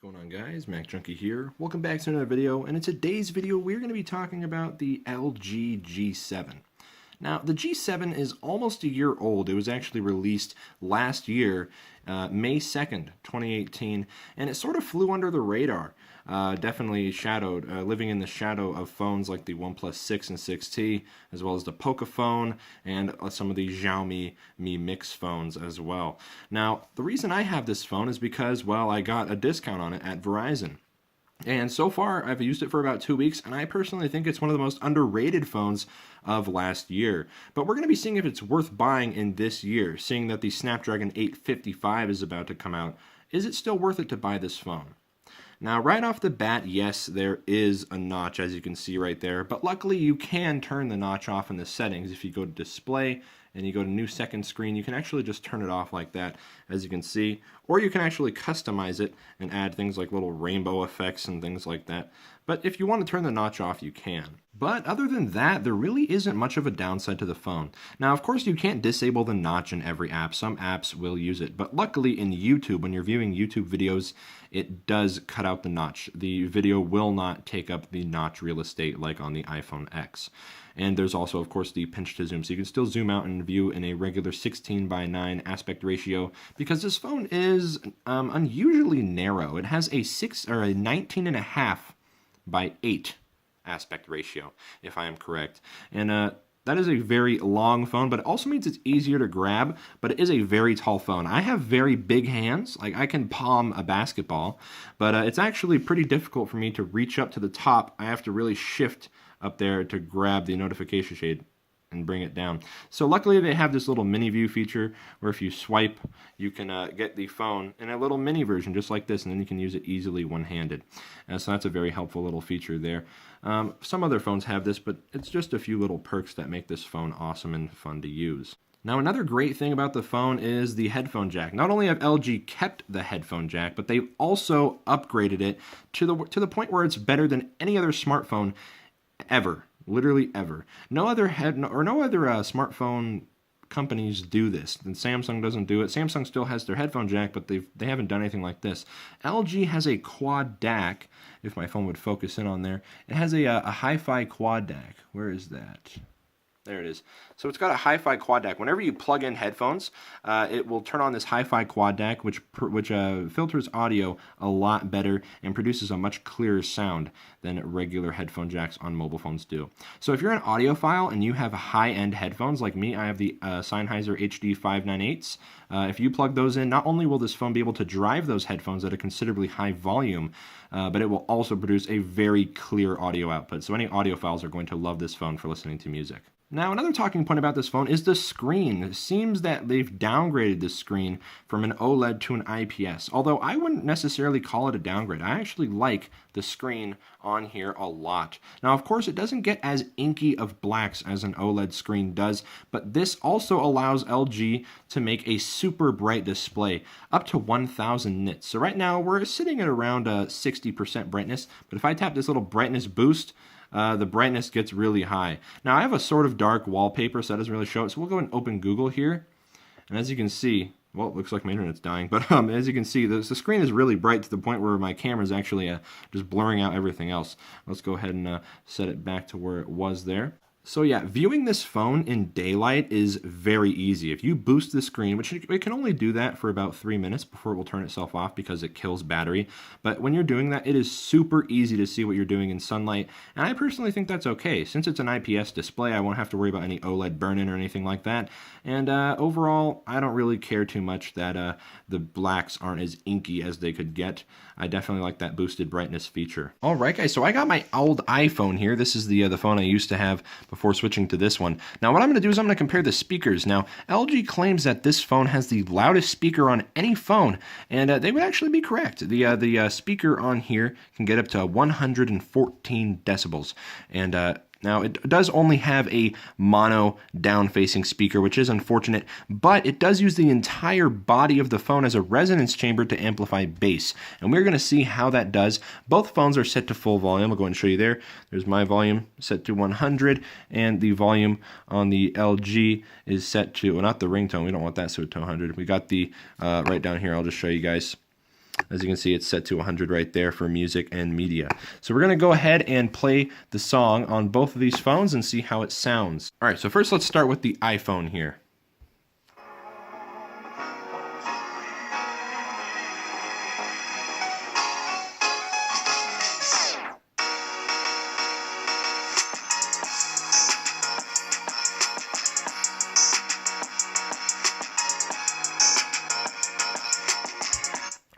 What's going on, guys? Mac Junkie here. Welcome back to another video, and in today's video we're going to be talking about the LG G7. Now, the G7 is almost a year old. It was actually released last year, May 2nd, 2018, and it sort of flew under the radar. Definitely shadowed, living in the shadow of phones like the OnePlus 6 and 6T, as well as the Pocophone and some of the Xiaomi Mi Mix phones as well. Now, the reason I have this phone is because, well, I got a discount on it at Verizon. And so far, I've used it for about 2 weeks, and I personally think it's one of the most underrated phones of last year. But we're going to be seeing if it's worth buying in this year, seeing that the Snapdragon 855 is about to come out. Is it still worth it to buy this phone? Now, right off the bat, yes, there is a notch, as you can see right there, but luckily you can turn the notch off in the settings. If you go to Display and you go to New Second Screen, you can actually just turn it off like that, as you can see, or you can actually customize it and add things like little rainbow effects and things like that. But if you want to turn the notch off, you can. But other than that, there really isn't much of a downside to the phone. Now, of course, you can't disable the notch in every app. Some apps will use it. But luckily in YouTube, when you're viewing YouTube videos, it does cut out the notch. The video will not take up the notch real estate like on the iPhone X. And there's also, of course, the pinch to zoom. So you can still zoom out and view in a regular 16:9 aspect ratio because this phone is unusually narrow. It has a 19.5:8 aspect ratio, if I am correct. And that is a very long phone, but it also means it's easier to grab, but it is a very tall phone. I have very big hands, like I can palm a basketball, but it's actually pretty difficult for me to reach up to the top. I have to really shift up there to grab the notification shade and bring it down. So luckily they have this little mini view feature where if you swipe, you can get the phone in a little mini version just like this, and then you can use it easily one-handed. So that's a very helpful little feature there. Some other phones have this, but it's just a few little perks that make this phone awesome and fun to use. Now, another great thing about the phone is the headphone jack. Not only have LG kept the headphone jack, but they've also upgraded it to the point where it's better than any other smartphone ever. Literally ever. No other smartphone companies do this. And Samsung doesn't do it. Samsung still has their headphone jack, but they haven't done anything like this. LG has a quad DAC. If my phone would focus in on there, it has a hi-fi quad DAC. Where is that? There it is. So it's got a hi-fi quad DAC. Whenever you plug in headphones, it will turn on this hi-fi quad DAC, which filters audio a lot better and produces a much clearer sound than regular headphone jacks on mobile phones do. So if you're an audiophile and you have high-end headphones like me, I have the Sennheiser HD 598s. If you plug those in, not only will this phone be able to drive those headphones at a considerably high volume, but it will also produce a very clear audio output. So any audiophiles are going to love this phone for listening to music. Now, another talking point about this phone is the screen. It seems that they've downgraded the screen from an OLED to an IPS, although I wouldn't necessarily call it a downgrade. I actually like the screen on here a lot. Now, of course, it doesn't get as inky of blacks as an OLED screen does, but this also allows LG to make a super bright display, up to 1000 nits. So right now, we're sitting at around 60% brightness, but if I tap this little brightness boost, the brightness gets really high. Now, I have a sort of dark wallpaper, so that doesn't really show it. So we'll go and open Google here. And as you can see, well, it looks like my internet's dying. But as you can see, the screen is really bright to the point where my camera is actually just blurring out everything else. Let's go ahead and set it back to where it was there. So yeah, viewing this phone in daylight is very easy. If you boost the screen, which it can only do that for about 3 minutes before it will turn itself off because it kills battery. But when you're doing that, it is super easy to see what you're doing in sunlight. And I personally think that's okay. Since it's an IPS display, I won't have to worry about any OLED burn-in or anything like that. And overall, I don't really care too much that the blacks aren't as inky as they could get. I definitely like that boosted brightness feature. All right, guys, so I got my old iPhone here. This is the phone I used to have before switching to this one. Now, what I'm going to do is I'm going to compare the speakers. Now, LG claims that this phone has the loudest speaker on any phone, and they would actually be correct. The speaker on here can get up to 114 decibels, and now, it does only have a mono down-facing speaker, which is unfortunate, but it does use the entire body of the phone as a resonance chamber to amplify bass, and we're going to see how that does. Both phones are set to full volume. I'll go ahead and show you there. There's my volume set to 100, and the volume on the LG is set to, well, not the ringtone. We don't want that set to 100. We got the, right down here, I'll just show you guys. As you can see, it's set to 100 right there for music and media. So we're going to go ahead and play the song on both of these phones and see how it sounds. All right, so first let's start with the iPhone here.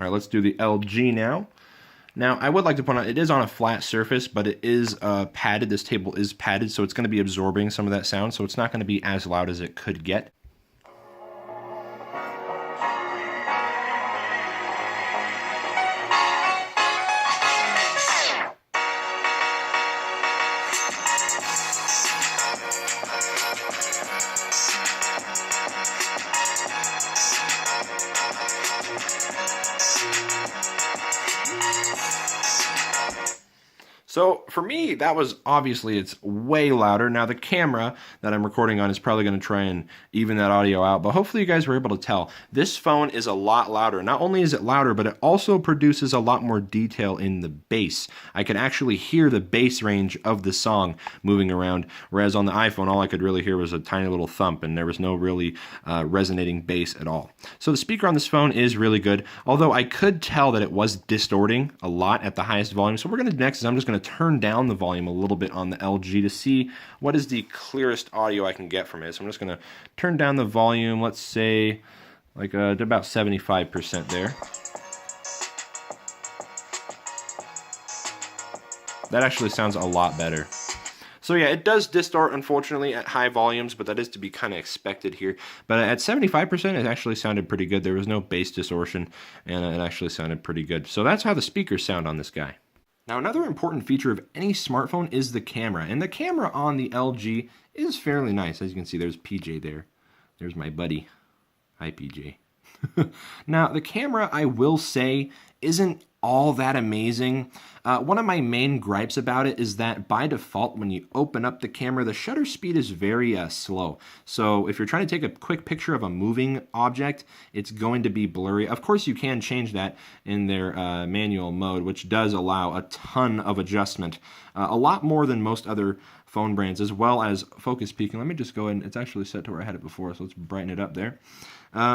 All right, let's do the LG now. Now, I would like to point out, it is on a flat surface, but it is padded. This table is padded, so it's going to be absorbing some of that sound, so it's not going to be as loud as it could get. So for me, that was obviously, it's way louder. Now the camera that I'm recording on is probably going to try and even that audio out, but hopefully you guys were able to tell. This phone is a lot louder. Not only is it louder, but it also produces a lot more detail in the bass. I could actually hear the bass range of the song moving around, whereas on the iPhone, all I could really hear was a tiny little thump, and there was no really resonating bass at all. So the speaker on this phone is really good, although I could tell that it was distorting a lot at the highest volume. So what we're going to do next is I'm just going to turn down the volume a little bit on the LG to see what is the clearest audio I can get from it. So I'm just going to turn down the volume, let's say like to about 75% there. That actually sounds a lot better. So yeah, it does distort, unfortunately, at high volumes, but that is to be kind of expected here. But at 75%, it actually sounded pretty good. There was no bass distortion, and it actually sounded pretty good. So that's how the speakers sound on this guy. Now, another important feature of any smartphone is the camera, and the camera on the LG is fairly nice. As you can see, there's PJ there. There's my buddy. Hi, PJ. Now, the camera, I will say, isn't all that amazing. One of my main gripes about it is that by default, when you open up the camera, the shutter speed is very slow. So if you're trying to take a quick picture of a moving object, it's going to be blurry. Of course, you can change that in their manual mode, which does allow a ton of adjustment, a lot more than most other phone brands, as well as focus peaking. Let me just go ahead, and it's actually set to where I had it before, so let's brighten it up there.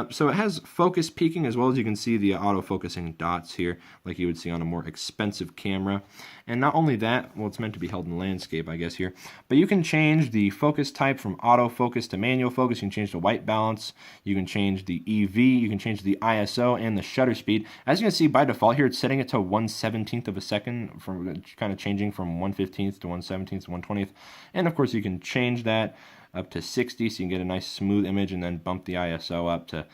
So it has focus peaking, as well as you can see the auto-focusing dots here, like you would see on a more expensive camera. And not only that, well, it's meant to be held in landscape, I guess, here, but you can change the focus type from autofocus to manual focus. You can change the white balance, you can change the EV, you can change the ISO and the shutter speed. As you can see, by default here, it's setting it to 1/17th of a second, from kind of changing from 1/15th to 1/17th to 1/20th. And of course, you can change that up to 60, so you can get a nice smooth image, and then bump the ISO up to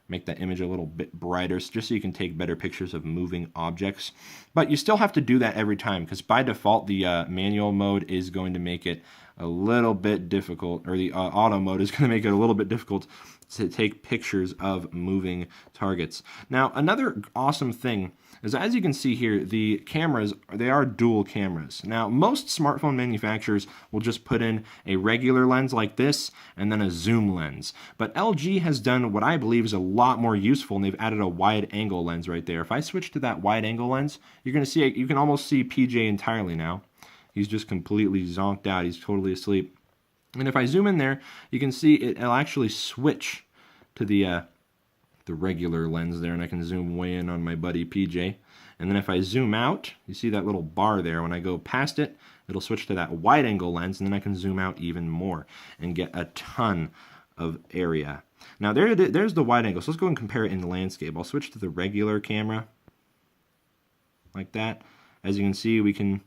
make that image a little bit brighter, just so you can take better pictures of moving objects. But you still have to do that every time, because by default, the manual mode is going to make it a little bit difficult, or the auto mode is going to make it a little bit difficult to take pictures of moving targets. Now, another awesome thing is, as you can see here, the cameras, they are dual cameras. Now, most smartphone manufacturers will just put in a regular lens like this and then a zoom lens. But LG has done what I believe is a lot more useful, and they've added a wide angle lens right there. If I switch to that wide angle lens, you're going to see, you can almost see PJ entirely now. He's just completely zonked out. He's totally asleep. And if I zoom in there, you can see it'll actually switch to the regular lens there, and I can zoom way in on my buddy PJ. And then if I zoom out, you see that little bar there. When I go past it, it'll switch to that wide angle lens, and then I can zoom out even more and get a ton of area. Now there's the wide angle. So let's go and compare it in the landscape. I'll switch to the regular camera like that. As you can see, we can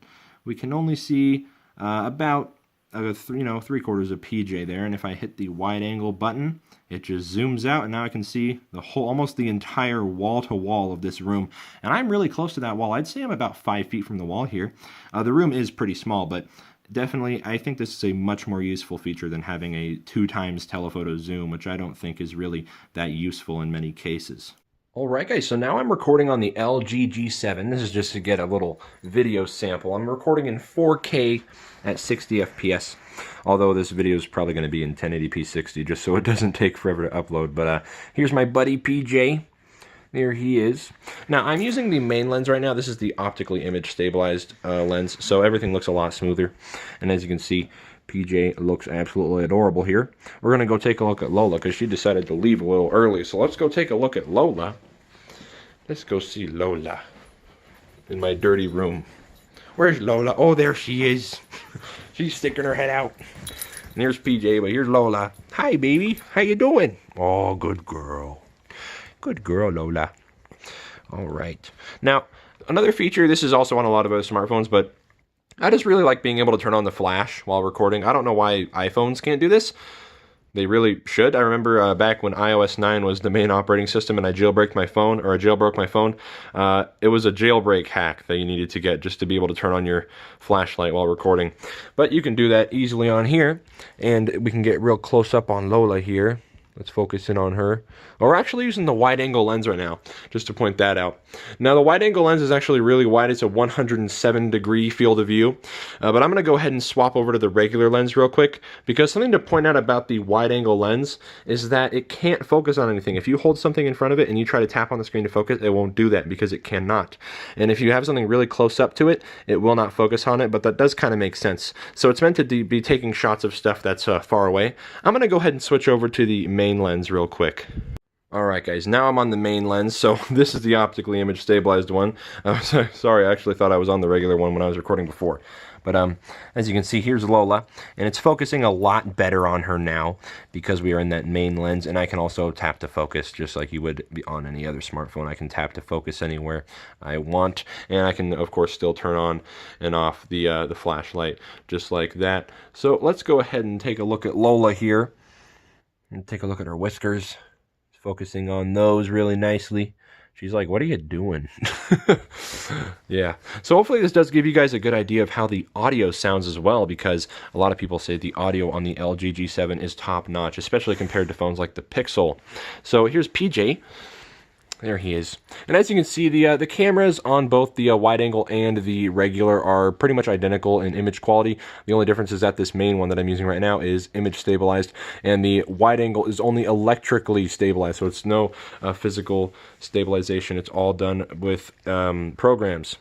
only see about 3/4 of PJ there, and if I hit the wide angle button, it just zooms out, and now I can see the whole, almost the entire wall to wall of this room. And I'm really close to that wall. I'd say I'm about 5 feet from the wall here. The room is pretty small, but definitely I think this is a much more useful feature than having a 2x telephoto zoom, which I don't think is really that useful in many cases. Alright guys, so now I'm recording on the LG G7. This is just to get a little video sample. I'm recording in 4K at 60 FPS, although this video is probably going to be in 1080p 60, just so it doesn't take forever to upload. But here's my buddy PJ. There he is. Now, I'm using the main lens right now. This is the optically image stabilized lens, so everything looks a lot smoother. And as you can see, PJ looks absolutely adorable here. We're going to go take a look at Lola because she decided to leave a little early. So let's go take a look at Lola. Let's go see Lola in my dirty room. Where's Lola? Oh, there she is. She's sticking her head out. And here's PJ, but here's Lola. Hi, baby. How you doing? Oh, good girl. Good girl, Lola. All right. Now, another feature, this is also on a lot of other smartphones, but I just really like being able to turn on the flash while recording. I don't know why iPhones can't do this. They really should. I remember back when iOS 9 was the main operating system and I jailbroke my phone, it was a jailbreak hack that you needed to get just to be able to turn on your flashlight while recording. But you can do that easily on here, and we can get real close up on Lola here. Let's focus in on her. We're actually using the wide-angle lens right now, just to point that out. Now, the wide-angle lens is actually really wide. It's a 107-degree field of view. But I'm going to go ahead and swap over to the regular lens real quick, because something to point out about the wide-angle lens is that it can't focus on anything. If you hold something in front of it and you try to tap on the screen to focus, it won't do that because it cannot. And if you have something really close up to it, it will not focus on it, but that does kind of make sense. So it's meant to be taking shots of stuff that's far away. I'm going to go ahead and switch over to the main lens real quick. Alright guys, now I'm on the main lens, so this is the optically image stabilized one. Sorry, I actually thought I was on the regular one when I was recording before. But as you can see, here's Lola, and it's focusing a lot better on her now because we are in that main lens, and I can also tap to focus just like you would be on any other smartphone. I can tap to focus anywhere I want, and I can, of course, still turn on and off the flashlight just like that. So let's go ahead and take a look at Lola here. And take a look at her whiskers. Focusing on those really nicely. She's like, what are you doing? Yeah. So hopefully this does give you guys a good idea of how the audio sounds as well, because a lot of people say the audio on the LG G7 is top notch, especially compared to phones like the Pixel. So here's PJ. There he is. And as you can see, the cameras on both the wide angle and the regular are pretty much identical in image quality. The only difference is that this main one that I'm using right now is image stabilized, and the wide angle is only electrically stabilized, so it's no physical stabilization. It's all done with programs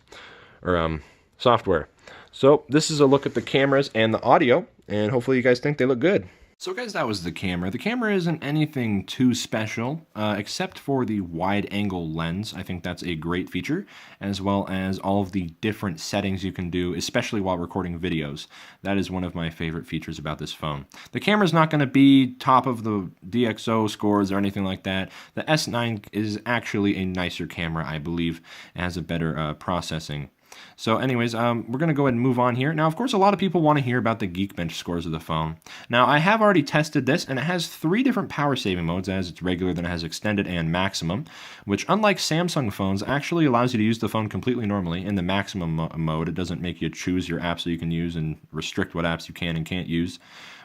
or software. So this is a look at the cameras and the audio, and hopefully you guys think they look good. So guys, that was the camera. The camera isn't anything too special, except for the wide-angle lens. I think that's a great feature, as well as all of the different settings you can do, especially while recording videos. That is one of my favorite features about this phone. The camera's not going to be top of the DxO scores or anything like that. The S9 is actually a nicer camera, I believe. It has a better processing. So anyways, we're going to go ahead and move on here. Now, of course, a lot of people want to hear about the Geekbench scores of the phone. Now, I have already tested this, and it has 3 different power saving modes, as it's regular, then it has extended and maximum, which, unlike Samsung phones, actually allows you to use the phone completely normally. In the maximum mode, it doesn't make you choose your apps that you can use and restrict what apps you can and can't use,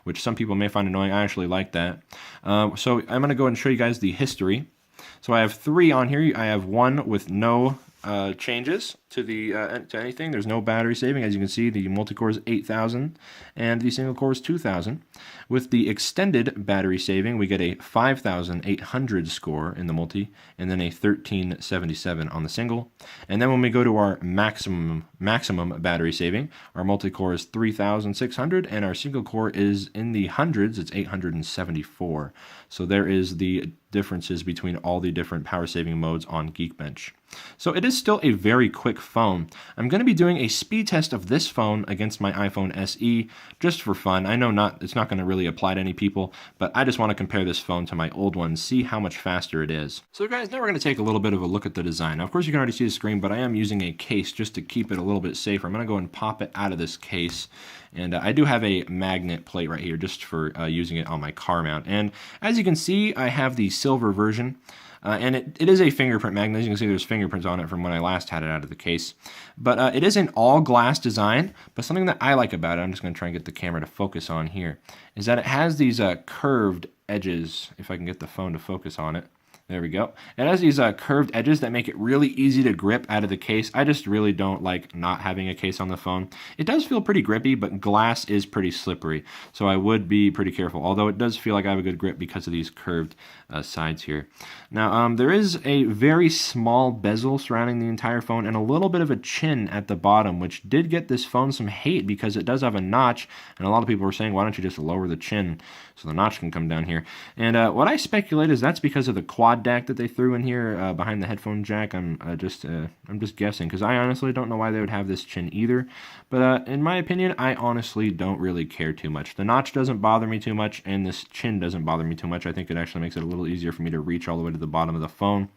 which some people may find annoying. I actually like that. So I'm going to go ahead and show you guys the history. So I have 3 on here. I have 1 with no changes to the to anything. There's no battery saving. As you can see, the multi-core is 8,000 and the single core is 2,000. With the extended battery saving, we get a 5,800 score in the multi and then a 1,377 on the single. And then when we go to our maximum battery saving, our multi-core is 3,600 and our single core is in the hundreds. It's 874. So there is the differences between all the different power saving modes on Geekbench. So it is still a very quick phone. I'm going to be doing a speed test of this phone against my iPhone SE just for fun. I know it's not going to really apply to any people, but I just want to compare this phone to my old one, see how much faster it is. So guys, now we're going to take a little bit of a look at the design. Now, of course, you can already see the screen, but I am using a case just to keep it a little bit safer. I'm going to go and pop it out of this case. And I do have a magnet plate right here just for using it on my car mount. And as you can see, I have the silver version. And it is a fingerprint magnet. As you can see, there's fingerprints on it from when I last had it out of the case. But it is an all-glass design. But something that I like about it, I'm just going to try and get the camera to focus on here, is that it has these curved edges, if I can get the phone to focus on it. There we go. It has these curved edges that make it really easy to grip out of the case. I just really don't like not having a case on the phone. It does feel pretty grippy, but glass is pretty slippery, so I would be pretty careful, although it does feel like I have a good grip because of these curved sides here. Now, there is a very small bezel surrounding the entire phone and a little bit of a chin at the bottom, which did get this phone some hate because it does have a notch, and a lot of people were saying, why don't you just lower the chin so the notch can come down here? And what I speculate is that's because of the quad DAC that they threw in here behind the headphone jack. I'm just guessing, because I honestly don't know why they would have this chin either. But in my opinion, I honestly don't really care too much. The notch doesn't bother me too much, and this chin doesn't bother me too much. I think it actually makes it a little easier for me to reach all the way to the bottom of the phone.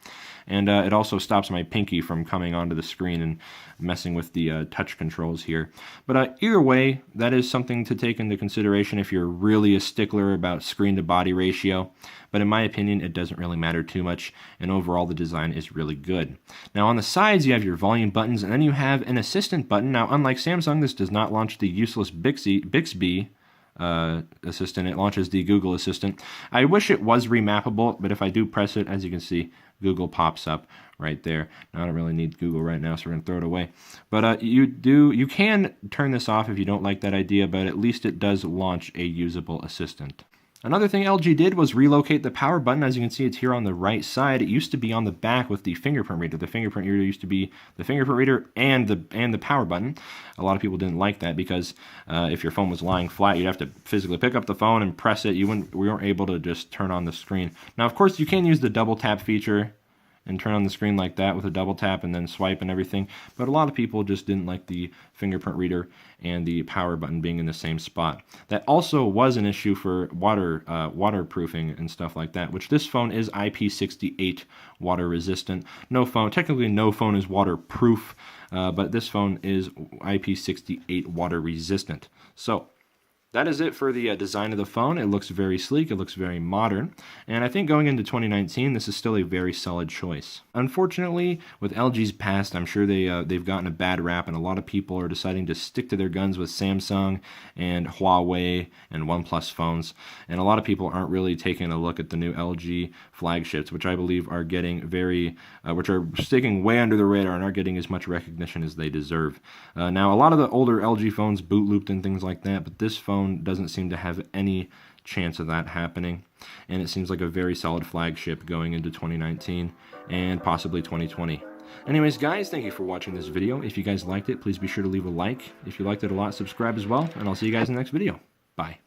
And it also stops my pinky from coming onto the screen and messing with the touch controls here. But either way, that is something to take into consideration if you're really a stickler about screen-to-body ratio. But in my opinion, it doesn't really matter too much, and overall the design is really good. Now on the sides, you have your volume buttons, and then you have an assistant button. Now unlike Samsung, this does not launch the useless Bixby assistant. It launches the Google Assistant. I wish it was remappable, but if I do press it, as you can see, Google pops up right there. Now, I don't really need Google right now, so we're going to throw it away. But you can turn this off if you don't like that idea, but at least it does launch a usable assistant. Another thing LG did was relocate the power button. As you can see, it's here on the right side. It used to be on the back with the fingerprint reader. The fingerprint reader used to be the fingerprint reader and the power button. A lot of people didn't like that because if your phone was lying flat, you'd have to physically pick up the phone and press it. We weren't able to just turn on the screen. Now, of course, you can use the double tap feature and turn on the screen like that with a double tap and then swipe and everything. But a lot of people just didn't like the fingerprint reader and the power button being in the same spot. That also was an issue for waterproofing and stuff like that, which this phone is IP68 water resistant. Technically no phone is waterproof, but this phone is IP68 water resistant. So that is it for the design of the phone. It looks very sleek, it looks very modern, and I think going into 2019, this is still a very solid choice. Unfortunately, with LG's past, I'm sure they've gotten a bad rap, and a lot of people are deciding to stick to their guns with Samsung and Huawei and OnePlus phones, and a lot of people aren't really taking a look at the new LG flagships, which I believe are getting which are sticking way under the radar and aren't getting as much recognition as they deserve. Now, a lot of the older LG phones boot looped and things like that, but this phone doesn't seem to have any chance of that happening, and it seems like a very solid flagship going into 2019 and possibly 2020. Anyways, guys, thank you for watching this video. If you guys liked it, please be sure to leave a like. If you liked it a lot, subscribe as well, and I'll see you guys in the next video. Bye.